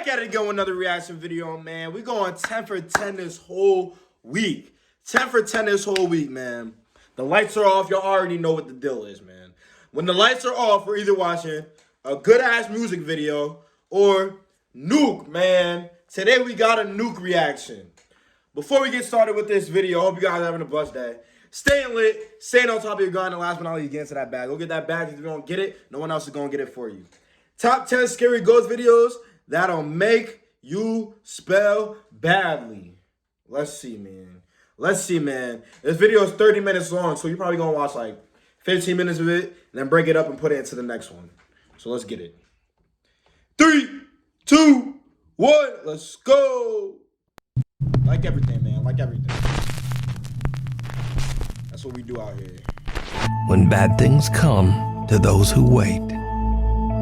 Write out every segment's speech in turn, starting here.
Back at it again with another reaction video, man. We going 10 for 10 this whole week. 10 for 10 this whole week, man. The lights are off. Y'all already know what the deal is, man. When the lights are off, we're either watching a good-ass music video or Nuke, man. Today we got a Nuke reaction. Before we get started with this video, I hope you guys are having a blessed day. Staying lit, staying on top of your grind, and last but not least, get into that bag. Go get that bag. If you don't get it, no one else is going to get it for you. Top 10 scary ghost videos that'll make you spell badly. Let's see, man. Let's see, man. This video is 30 minutes long, so you're probably going to watch like 15 minutes of it and then break it up and put it into the next one. So let's get it. 3, 2, 1, let's go. Like everything, man. Like everything. That's what we do out here. When bad things come to those who wait.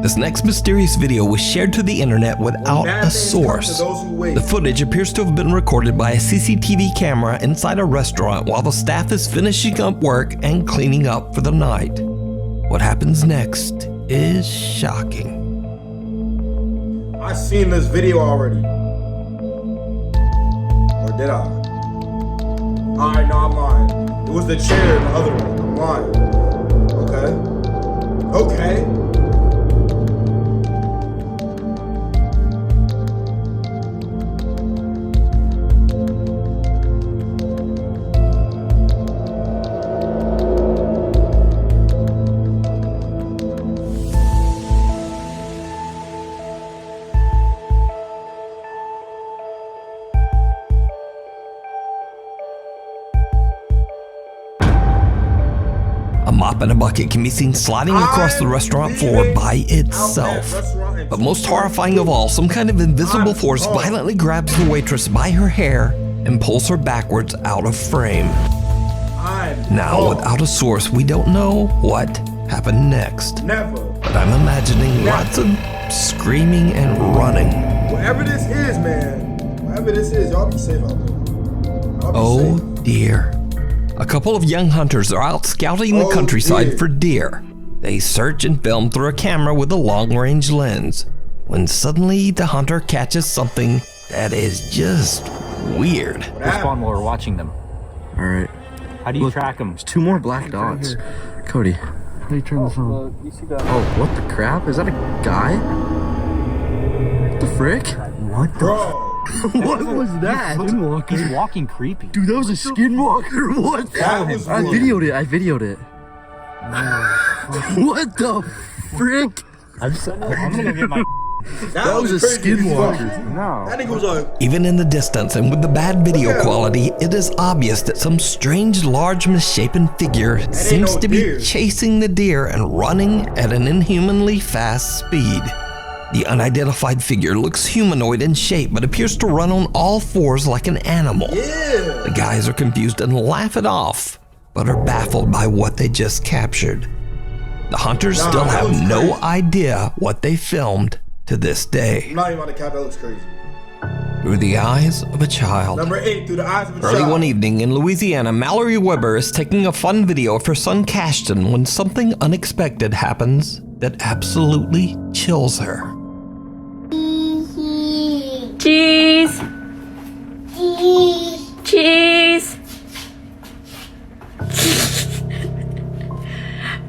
This next mysterious video was shared to the internet without a source. The footage appears to have been recorded by a CCTV camera inside a restaurant while the staff is finishing up work and cleaning up for the night. What happens next is shocking. I've seen this video already. Or did I? Alright, no, I'm lying. It was the chair in the other one. I'm lying. Okay. A mop and a bucket can be seen sliding across the restaurant floor by itself. But most horrifying of all, some kind of invisible force violently grabs the waitress by her hair and pulls her backwards out of frame. Now, without a source, we don't know what happened next. But I'm imagining lots of screaming and running. Whatever this is, man. Whatever this is, y'all be safe out there. Oh dear. A couple of young hunters are out scouting the countryside for deer. They search and film through a camera with a long-range lens, when suddenly the hunter catches something that is just weird. Respawn while we're watching them. Alright. How do you track them? There's 2 more black dots. Cody. How do you turn this on? You see that? Oh, what the crap? Is that a guy? What the frick? What the? Bro. What was that? Skinwalker. He's walking creepy. Dude, that was a skinwalker. What? That was I videoed it. What the frick? I'm gonna go get my. That was a skinwalker. No. That nigga was like. Even in the distance and with the bad video quality, it is obvious that some strange, large, misshapen figure seems to be chasing the deer and running at an inhumanly fast speed. The unidentified figure looks humanoid in shape but appears to run on all fours like an animal. The guys are confused and laugh it off, but are baffled by what they just captured. The hunters still have no idea what they filmed to this day. I'm not even on the cap, that looks crazy. Through the eyes of a child. Number 8, through the eyes of a child. Early one evening in Louisiana, Mallory Weber is taking a fun video of her son Cashton when something unexpected happens that absolutely chills her. Cheese! Cheese!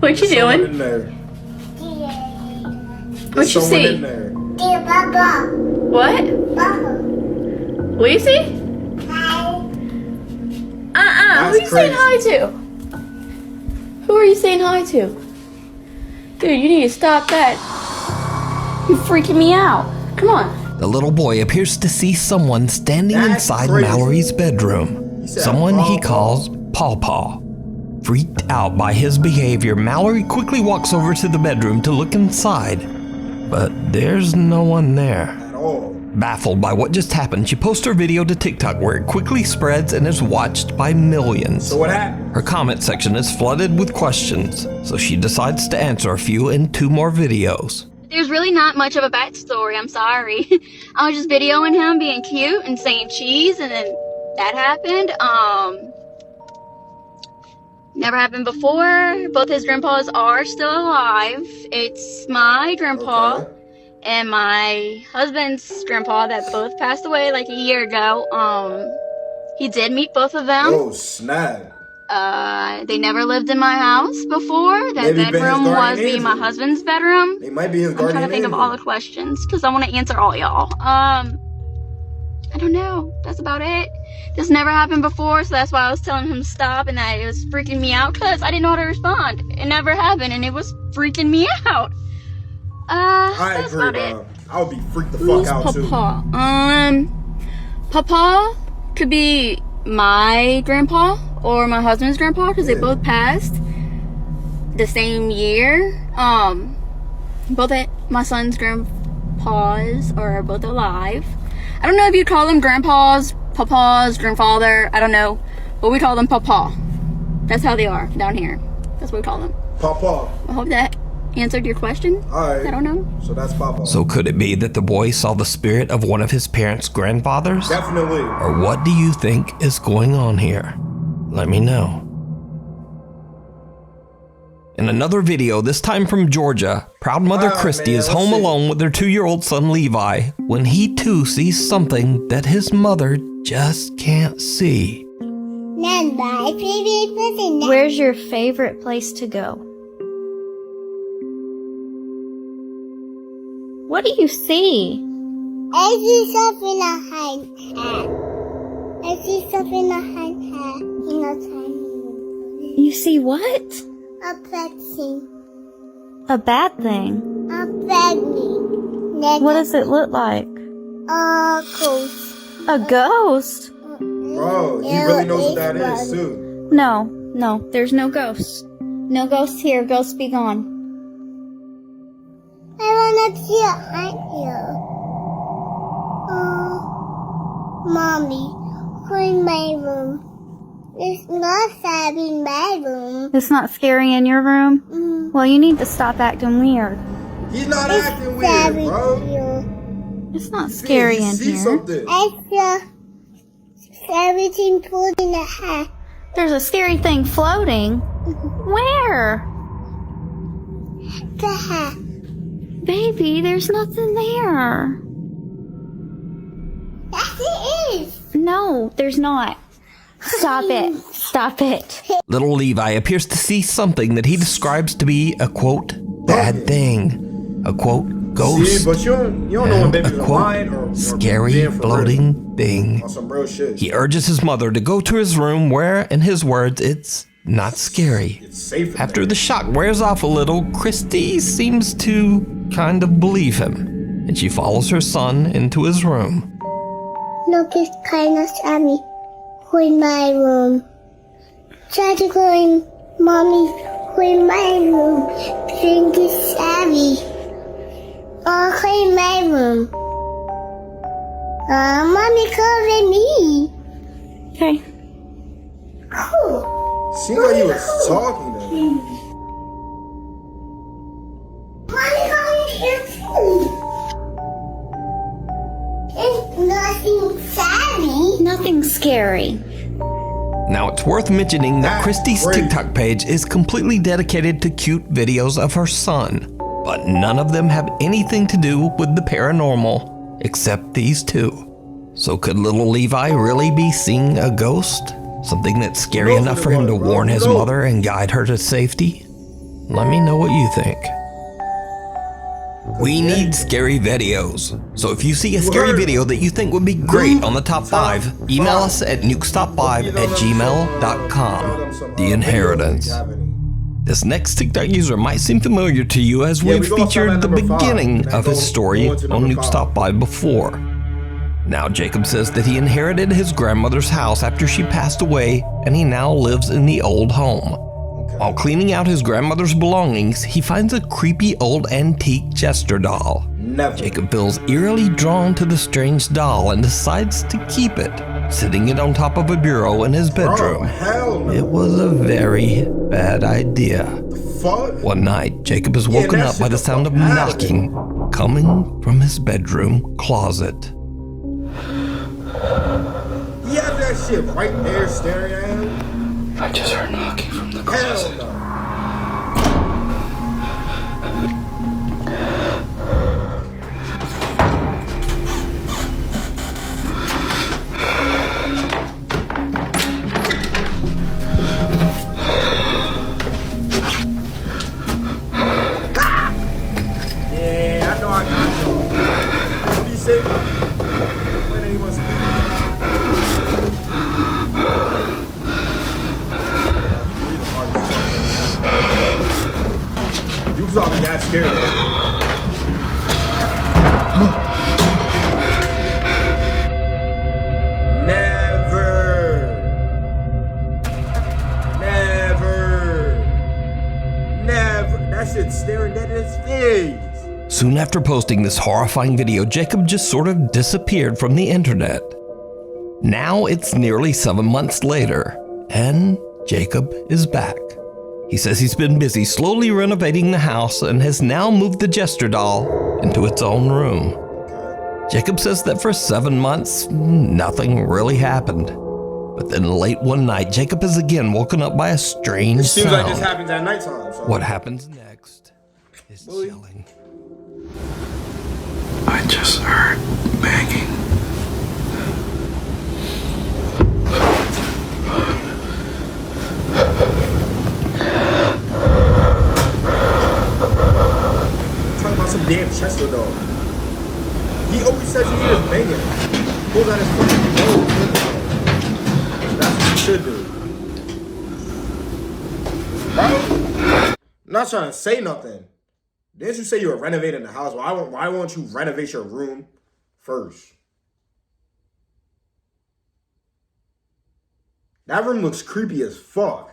What you doing? What you see? What? What you see? Who are you saying hi to? Who are you saying hi to? Dude, you need to stop that. You're freaking me out. Come on. The little boy appears to see someone standing inside Mallory's bedroom. Someone he calls Paw Paw. Freaked out by his behavior, Mallory quickly walks over to the bedroom to look inside. But there's no one there. Baffled by what just happened, she posts her video to TikTok where it quickly spreads and is watched by millions. So what happened? Her comment section is flooded with questions, so she decides to answer a few in 2 more videos. There's really not much of a backstory, I'm sorry. I was just videoing him being cute and saying cheese, and then that happened. Never happened before. Both his grandpas are still alive. It's my grandpa. Okay. and my husband's grandpa that both passed away like a year ago. He did meet both of them. Oh, snap. They never lived in my house before. That Maybe been his bedroom guardian was being my angel. husband's bedroom. They might be his I'm guardian trying to think angel. of all the questions because I want to answer all y'all. I don't know. That's about it. This never happened before, so that's why I was telling him to stop, and that it was freaking me out because I didn't know how to respond. It never happened, and it was freaking me out. I that's agree, about bro. it. I would be freaked the Who's fuck out too. Papa? Papa could be my grandpa or my husband's grandpa because they both passed the same year. Both my son's grandpas are both alive. I don't know if you call them grandpas, papas, grandfather. I don't know, but we call them papa. That's how they are down here. That's what we call them. Papa. I hope that answered your question. Alright. I don't know. So that's Papa. So could it be that the boy saw the spirit of one of his parents' grandfathers? Definitely. Or what do you think is going on here? Let me know. In another video, this time from Georgia, proud mother Christy is home alone with their 2-year-old son Levi when he too sees something that his mother just can't see. Where's your favorite place to go? What do you see? I see something in a hand. I see something in a hand in a tiny. You see what? A bad thing. A bad thing. A bad thing. What does it look like? A ghost. A ghost? Bro, he really knows what that is too. No, there's no ghosts. No ghosts here. Ghosts be gone. I wanna see a hand here. Mommy, go in my room. It's not sad in my room. It's not scary in your room? Well, you need to stop acting weird. He's not acting weird, bro. It's not scary in see here. Something. I feel everything pulled in the hat. There's a scary thing floating. Where? The hat. Baby, there's nothing there. Yes, it is. No, there's not. Stop it. Stop it. Little Levi appears to see something that he describes to be a quote, bad thing, a quote, ghost, See, but you don't know when and babies a are quote, lying or scary being for floating real. thing. On some real shit. He urges his mother to go to his room where, in his words, it's not scary. It's safe. in After there. the shock wears off a little, Christy seems to kind of believe him, and she follows her son into his room. Look, it's kind of Sammy. Go in my room. Try to go in, Mommy. Go in my room. Drink is Sammy. Oh, go in my room. Mommy, come with me. Okay. Cool. Seems like he was talking to him. Mommy, come in here too. It's nothing Sammy. Nothing scary. Now, it's worth mentioning that That's Christy's great. TikTok page is completely dedicated to cute videos of her son, but none of them have anything to do with the paranormal, except these two. So could little Levi really be seeing a ghost? Something that's scary Who knows enough what for it him to was, bro? warn Who his knows? mother and guide her to safety? Let me know what you think. We need scary videos. So if you see a scary video that you think would be great on the top 5, email us at nukestop5@gmail.com. The Inheritance. This next TikTok user might seem familiar to you as Yeah, we've we go up featured at the number 5, beginning and then of his story go into on number Nuke Stop 5 before. Now Jacob says that he inherited his grandmother's house after she passed away, and he now lives in the old home. While cleaning out his grandmother's belongings, he finds a creepy old antique jester doll. Never. Jacob feels eerily drawn to the strange doll and decides to keep it, sitting it on top of a bureau in his bedroom. Oh, hell no. It was a very bad idea. Fuck. One night, Jacob is woken that up by shit the the sound of fuck outta knocking coming from his bedroom closet. He had that shit right there staring at him. I just heard knocking from the Hell closet. no. sit. When he wants to be. You saw me that scared. Never. That shit's staring dead in his face. Soon after posting this horrifying video, Jacob just sort of disappeared from the internet. Now it's nearly 7 months later, and Jacob is back. He says he's been busy slowly renovating the house and has now moved the jester doll into its own room. Jacob says that for 7 months, nothing really happened. But then late one night, Jacob is again woken up by a strange sound. Seems like this happens at nighttime. So. What happens next is chilling. I just heard banging. Talking about some damn Chester dog. He always says he hears banging. Pulls out his fucking nose. That's what you should do. Bro, I'm not trying to say nothing. Didn't you say you were renovating the house? Why won't you renovate your room first? That room looks creepy as fuck.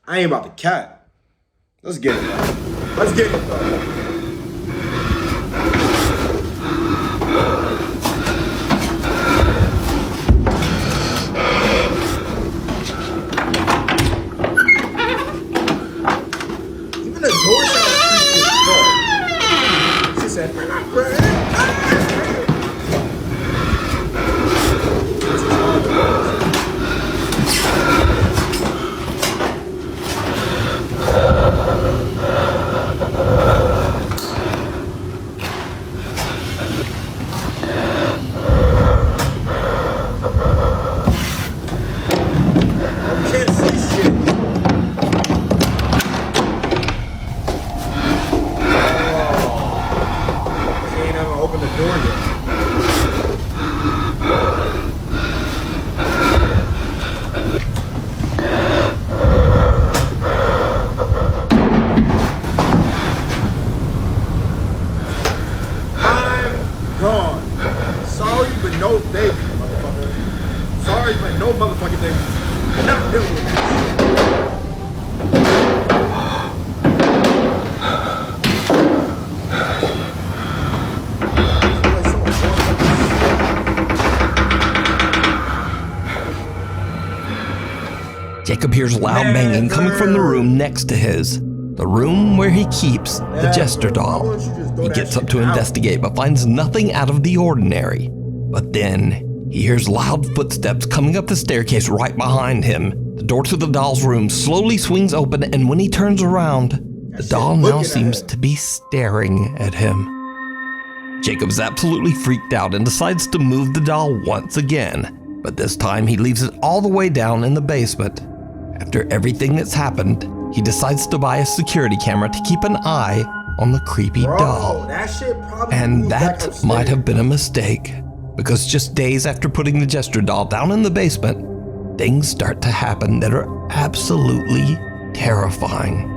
I ain't about to cat. Let's get it, bro. Let's get it, bro. Even the door sounds creepy as fuck. She said, Jacob hears loud banging coming from the room next to his, the room where he keeps the jester doll. He gets up to investigate but finds nothing out of the ordinary. But then he hears loud footsteps coming up the staircase right behind him. The door to the doll's room slowly swings open, and when he turns around, the doll now seems to be staring at him. Jacob's absolutely freaked out and decides to move the doll once again, but this time he leaves it all the way down in the basement. After everything that's happened, he decides to buy a security camera to keep an eye on the creepy doll. And that might have been a mistake, because just days after putting the jester doll down in the basement, things start to happen that are absolutely terrifying.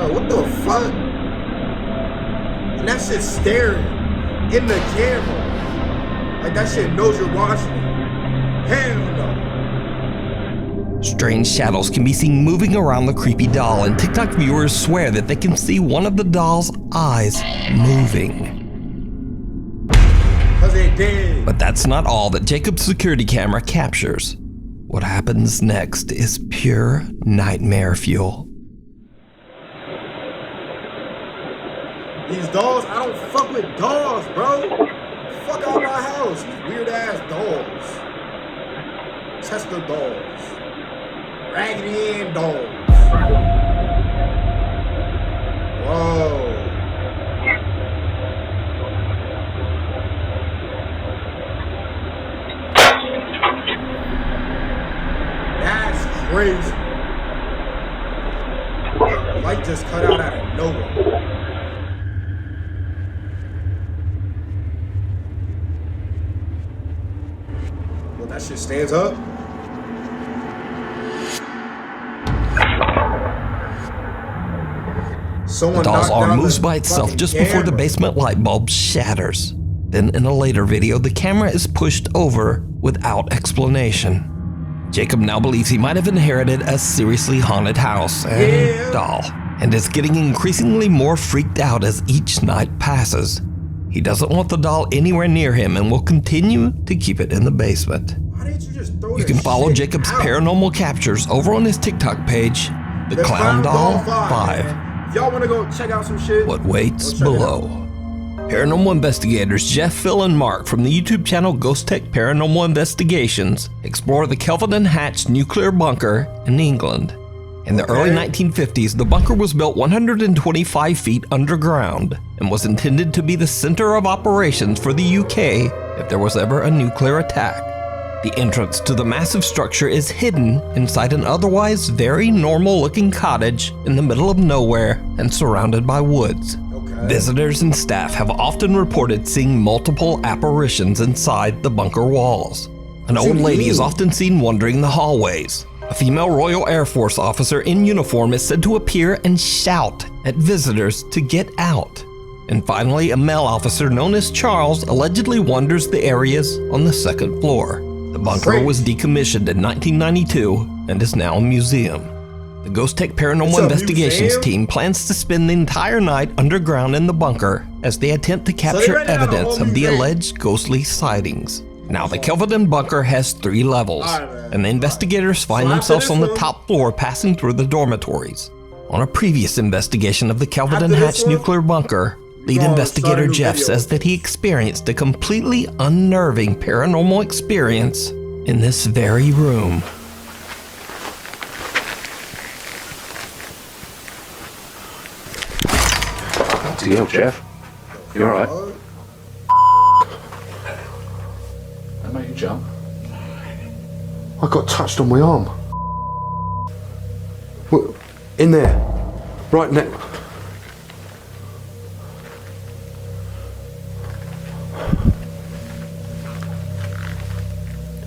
What the fuck? And that shit staring in the camera. Like that shit knows you're watching it. Hell no. Strange shadows can be seen moving around the creepy doll, and TikTok viewers swear that they can see one of the doll's eyes moving. But that's not all that Jacob's security camera captures. What happens next is pure nightmare fuel. These dolls, I don't fuck with dolls, bro. Fuck out my house. These weird ass dolls. Chester dolls. Raggedy Ann dolls. Whoa. crazy. The light just cut out of nowhere. Well, that shit stands up. The doll's arm moves by itself just before the basement light bulb shatters. Then in a later video, the camera is pushed over without explanation. Jacob now believes he might have inherited a seriously haunted house and doll, and is getting increasingly more freaked out as each night passes. He doesn't want the doll anywhere near him and will continue to keep it in the basement. Why didn't you just throw You can follow Jacob's paranormal captures over on his TikTok page, The Clown Doll 5. If y'all want to go check out some shit, What waits below. Paranormal investigators Jeff, Phil, and Mark from the YouTube channel Ghost Tech Paranormal Investigations explore the Kelvin and Hatch nuclear bunker in England. In the early 1950s, the bunker was built 125 feet underground and was intended to be the center of operations for the UK if there was ever a nuclear attack. The entrance to the massive structure is hidden inside an otherwise very normal-looking cottage in the middle of nowhere and surrounded by woods. Visitors and staff have often reported seeing multiple apparitions inside the bunker walls. An old lady is often seen wandering the hallways. A female Royal Air Force officer in uniform is said to appear and shout at visitors to get out. And finally, a male officer known as Charles allegedly wanders the areas on the second floor. The bunker was decommissioned in 1992 and is now a museum. The Ghost Tech Paranormal Investigations team plans to spend the entire night underground in the bunker as they attempt to capture evidence of the alleged ghostly sightings. Now, the Kelvin bunker has 3 levels, and the investigators find themselves on the top floor passing through the dormitories. On a previous investigation of the Kelvin and Hatch nuclear bunker, lead investigator Jeff says that he experienced a completely unnerving paranormal experience in this very room. Yo, Jeff. You alright? That made you jump. I got touched on my arm. What? In there. Right next.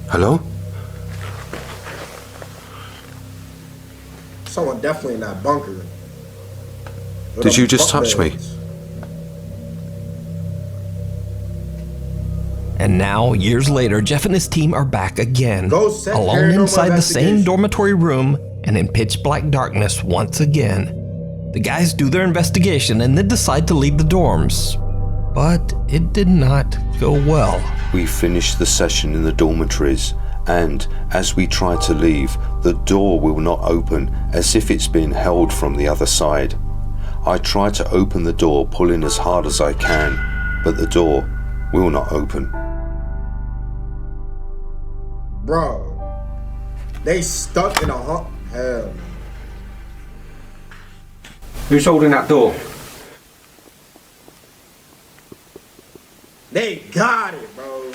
Hello? Someone definitely in that bunker. Did you just touch me? And now, years later, Jeff and his team are back again, Ghost Tech alone Paranormal inside the same Investigation. dormitory room and in pitch black darkness once again. The guys do their investigation and then decide to leave the dorms. But it did not go well. We finished the session in the dormitories, and as we try to leave, the door will not open as if it's been held from the other side. I try to open the door, pulling as hard as I can, but the door will not open. Bro, they stuck in a hell. Who's holding that door? They got it, bro.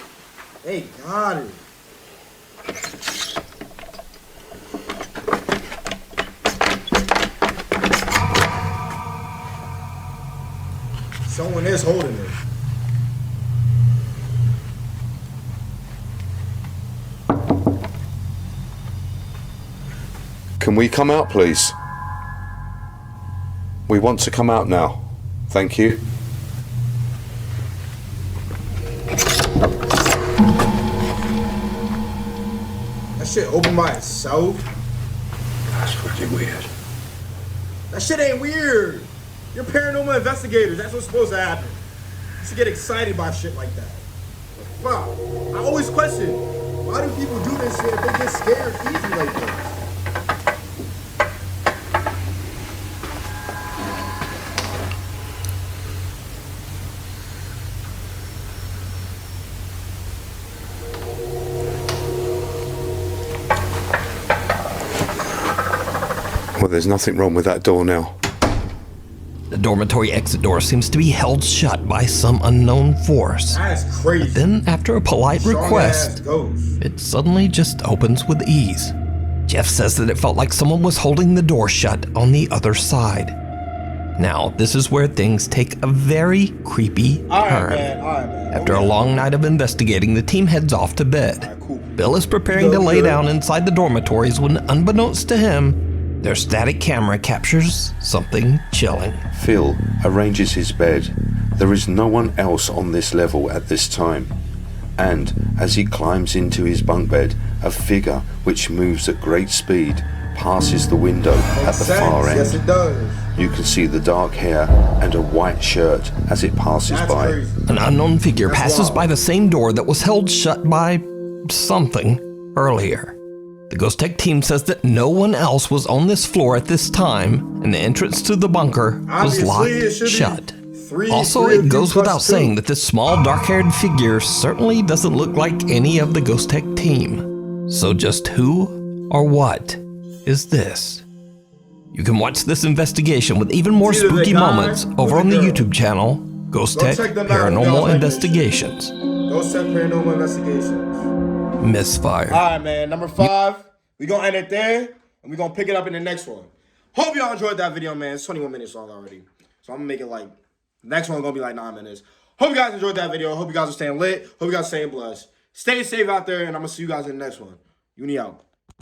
They got it. Someone is holding it. Can we come out, please? We want to come out now. Thank you. That shit opened by itself. That's fucking weird. That shit ain't weird. You're paranormal investigators. That's what's supposed to happen. You should get excited by shit like that. Fuck. I always question, why do people do this shit if they get scared easy like this? Well, there's nothing wrong with that door now. The dormitory exit door seems to be held shut by some unknown force. That's crazy. But then, after a polite Strong request, ass ghost. it suddenly just opens with ease. Jeff says that it felt like someone was holding the door shut on the other side. Now, this is where things take a very creepy turn. After a long night of investigating, the team heads off to bed. Bill is preparing to lay down inside the dormitories when, unbeknownst to him, their static camera captures something chilling. Phil arranges his bed. There is no one else on this level at this time. And as he climbs into his bunk bed, a figure which moves at great speed passes the window at the far end. Yes, it does. You can see the dark hair and a white shirt as it passes by. An unknown figure passes by the same door that was held shut by something earlier. The Ghost Tech team says that no one else was on this floor at this time, and the entrance to the bunker was locked shut. Also, it goes without saying that this small dark-haired figure certainly doesn't look like any of the Ghost Tech team. So just who or what is this? You can watch this investigation with even more spooky moments over on the YouTube channel, Ghost Tech Paranormal Investigations. Ghost Tech Paranormal Investigations. Misfire. Alright, man. Number 5. We're going to end it there, and we're going to pick it up in the next one. Hope y'all enjoyed that video, man. It's 21 minutes long already. So I'm going to make it like, next one going to be like 9 minutes. Hope you guys enjoyed that video. Hope you guys are staying lit. Hope you guys are staying blessed. Stay safe out there, and I'm going to see you guys in the next one. Uni out.